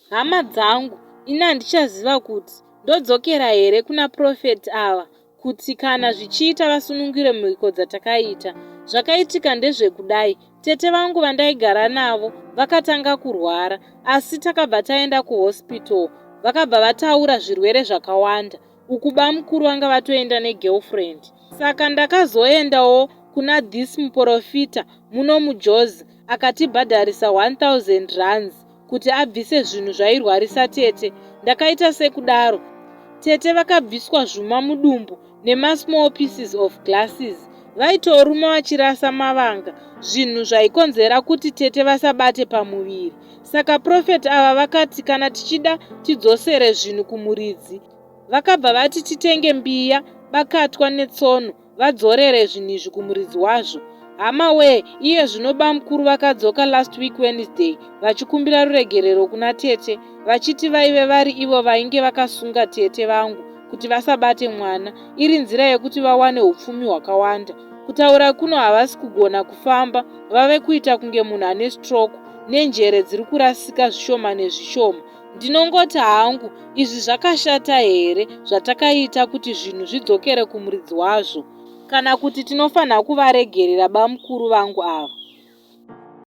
Hama dzangu, ini handichaziva kuti ndodzokera here kuna profeti ava kuti kana zvichiita vasunungire mhiko dzatakaita. Zvakaitika ndezvekudai, tete vangu vandaigara navo vakatanga kurwara, asi takabva taenda kuhospital. Vakabva vataura zvirwere zvakawanda. Uku bamukuru vanga vatoenda negirlfriend. Saka ndakazoendawo kuna this muprofita muno muJozi, akatibhadharisa 1000 rands kuti abvise zvinhu zvairwarisa tete. Ndakaita sekudaro. Tete vakabviswa zvuma mudumbu nemasmall pieces of glasses. Vaitoruma vachirasa mavanga, zvinhu zvaikonzera kuti tete vasabate pamuviri. Saka profeti ava vakati kana tichida tidzosere zvinhu kumuridzi. Vakabva vati titenge mbiya, bakatwa netsono, vadzorere zvinhu izvi kumuridzi wazvo. Hama we, iye zvino bamukuru vakadzoka last week Wednesday vachikumbira ruregerero kuna tete, vachiti vaive vari ivo vainge vakasunga tete vangu kuti vasabate mwana, iri nzira yekuti vawane upfumi hwakawanda. Kutaura kuno havasi kugona kufamba, vave kuita kunge munhu ane stroke nenjere dziri kurasika zvishoma nezvishoma. Ndinongoti hangu, izvi zvakashata here zvatakaita kuti zvinhu zvidzokere kumuridzi wazvo, kana kuti tinofanira kuvaregerera bamukuru vangu ava.